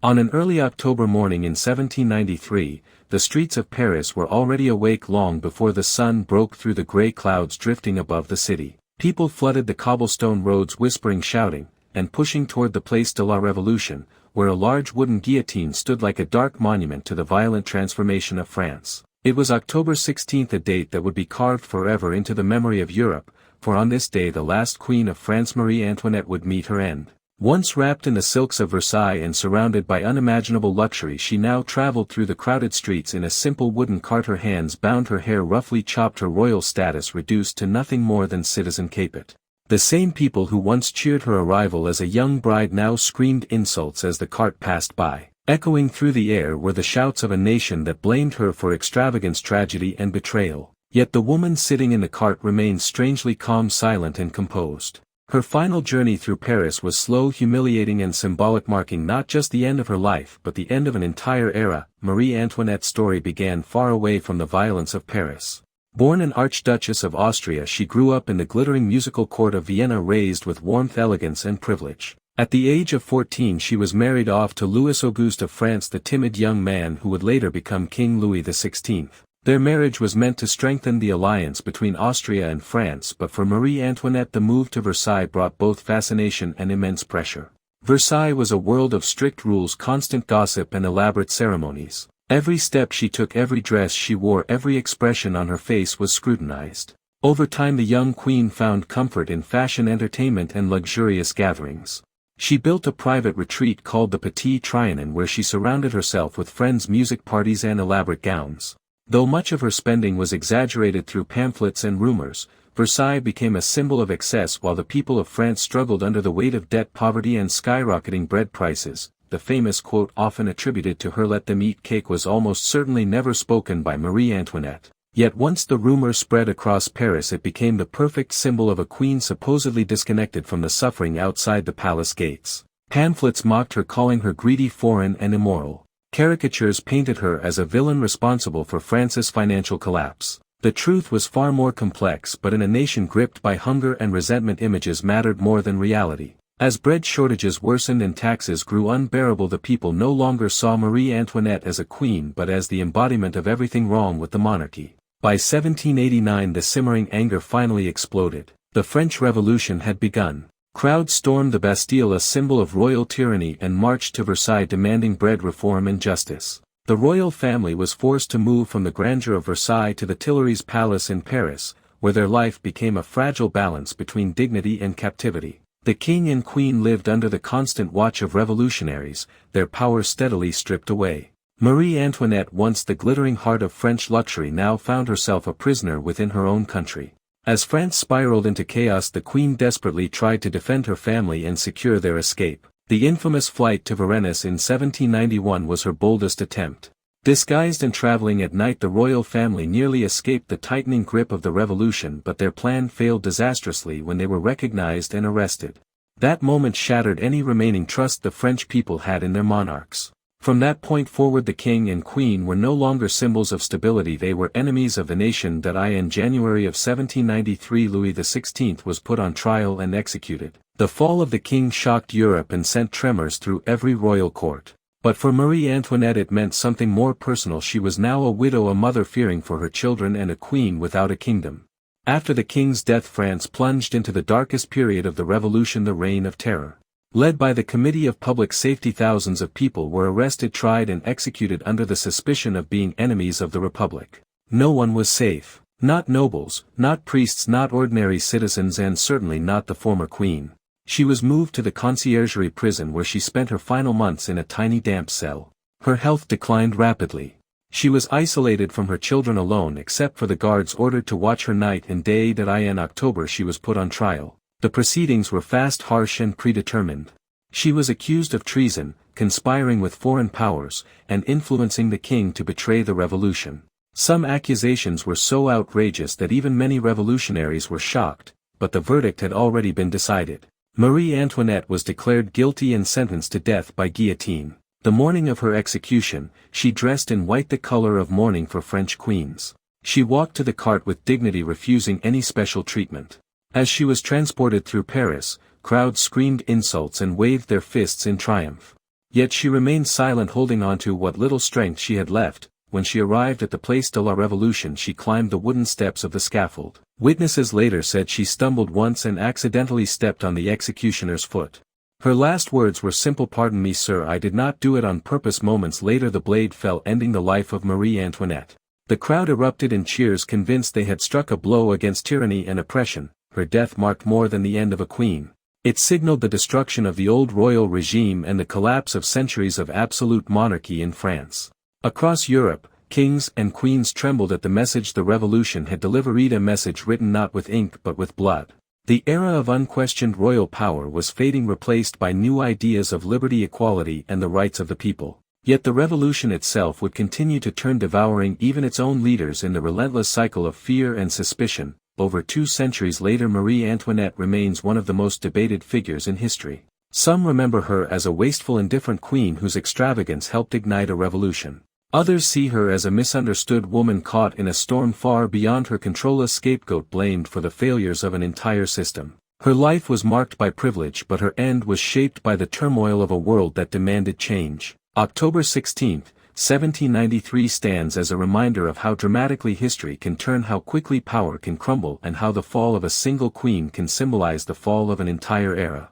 On an early October morning in 1793, the streets of Paris were already awake long before the sun broke through the grey clouds drifting above the city. People flooded the cobblestone roads whispering, shouting, and pushing toward the Place de la Révolution, where a large wooden guillotine stood like a dark monument to the violent transformation of France. It was October 16, a date that would be carved forever into the memory of Europe, for on this day the last Queen of France, Marie Antoinette, would meet her end. Once wrapped in the silks of Versailles and surrounded by unimaginable luxury, she now traveled through the crowded streets in a simple wooden cart, her hands bound, her hair roughly chopped, her royal status reduced to nothing more than citizen Capet. The same people who once cheered her arrival as a young bride now screamed insults as the cart passed by. Echoing through the air were the shouts of a nation that blamed her for extravagance, tragedy and betrayal. Yet the woman sitting in the cart remained strangely calm, silent and composed. Her final journey through Paris was slow, humiliating and symbolic, marking not just the end of her life but the end of an entire era. Marie Antoinette's story began far away from the violence of Paris. Born an Archduchess of Austria, she grew up in the glittering musical court of Vienna, raised with warmth, elegance and privilege. At the age of 14 she was married off to Louis Auguste of France, the timid young man who would later become King Louis XVI. Their marriage was meant to strengthen the alliance between Austria and France, but for Marie Antoinette the move to Versailles brought both fascination and immense pressure. Versailles was a world of strict rules, constant gossip and elaborate ceremonies. Every step she took, every dress she wore, every expression on her face was scrutinized. Over time the young queen found comfort in fashion, entertainment and luxurious gatherings. She built a private retreat called the Petit Trianon, where she surrounded herself with friends, music parties and elaborate gowns. Though much of her spending was exaggerated through pamphlets and rumors, Versailles became a symbol of excess while the people of France struggled under the weight of debt, poverty and skyrocketing bread prices. The famous quote often attributed to her, "Let them eat cake," was almost certainly never spoken by Marie Antoinette. Yet once the rumor spread across Paris, it became the perfect symbol of a queen supposedly disconnected from the suffering outside the palace gates. Pamphlets mocked her, calling her greedy, foreign and immoral. Caricatures painted her as a villain responsible for France's financial collapse. The truth was far more complex, but in a nation gripped by hunger and resentment, images mattered more than reality. As bread shortages worsened and taxes grew unbearable, the people no longer saw Marie Antoinette as a queen but as the embodiment of everything wrong with the monarchy. By 1789 the simmering anger finally exploded. The French Revolution had begun. Crowds stormed the Bastille, a symbol of royal tyranny, and marched to Versailles demanding bread reform and justice. The royal family was forced to move from the grandeur of Versailles to the Tuileries Palace in Paris, where their life became a fragile balance between dignity and captivity. The king and queen lived under the constant watch of revolutionaries, their power steadily stripped away. Marie Antoinette, once the glittering heart of French luxury, now found herself a prisoner within her own country. As France spiraled into chaos, the queen desperately tried to defend her family and secure their escape. The infamous flight to Varennes in 1791 was her boldest attempt. Disguised and traveling at night, the royal family nearly escaped the tightening grip of the revolution, but their plan failed disastrously when they were recognized and arrested. That moment shattered any remaining trust the French people had in their monarchs. From that point forward the king and queen were no longer symbols of stability, they were enemies of the nation. In January of 1793 Louis XVI was put on trial and executed. The fall of the king shocked Europe and sent tremors through every royal court. But for Marie Antoinette it meant something more personal. She was now a widow, a mother fearing for her children, and a queen without a kingdom. After the king's death France plunged into the darkest period of the revolution, the Reign of Terror. Led by the Committee of Public Safety, thousands of people were arrested, tried and executed under the suspicion of being enemies of the Republic. No one was safe. Not nobles, not priests, not ordinary citizens, and certainly not the former queen. She was moved to the Conciergerie prison, where she spent her final months in a tiny damp cell. Her health declined rapidly. She was isolated from her children, alone except for the guards ordered to watch her night and day. In October she was put on trial. The proceedings were fast, harsh and predetermined. She was accused of treason, conspiring with foreign powers, and influencing the king to betray the revolution. Some accusations were so outrageous that even many revolutionaries were shocked, but the verdict had already been decided. Marie Antoinette was declared guilty and sentenced to death by guillotine. The morning of her execution, she dressed in white, the color of mourning for French queens. She walked to the cart with dignity, refusing any special treatment. As she was transported through Paris, crowds screamed insults and waved their fists in triumph. Yet she remained silent, holding on to what little strength she had left. When she arrived at the Place de la Révolution, she climbed the wooden steps of the scaffold. Witnesses later said she stumbled once and accidentally stepped on the executioner's foot. Her last words were simple, "Pardon me, sir, I did not do it on purpose." Moments later the blade fell, ending the life of Marie Antoinette. The crowd erupted in cheers, convinced they had struck a blow against tyranny and oppression. Her death marked more than the end of a queen. It signaled the destruction of the old royal regime and the collapse of centuries of absolute monarchy in France. Across Europe, kings and queens trembled at the message the revolution had delivered, a message written not with ink but with blood. The era of unquestioned royal power was fading, replaced by new ideas of liberty, equality, and the rights of the people. Yet the revolution itself would continue to turn, devouring even its own leaders in the relentless cycle of fear and suspicion. Over 2 centuries later, Marie Antoinette remains one of the most debated figures in history. Some remember her as a wasteful, indifferent queen whose extravagance helped ignite a revolution. Others see her as a misunderstood woman caught in a storm far beyond her control, a scapegoat blamed for the failures of an entire system. Her life was marked by privilege, but her end was shaped by the turmoil of a world that demanded change. October 16, 1793 stands as a reminder of how dramatically history can turn, how quickly power can crumble, and how the fall of a single queen can symbolize the fall of an entire era.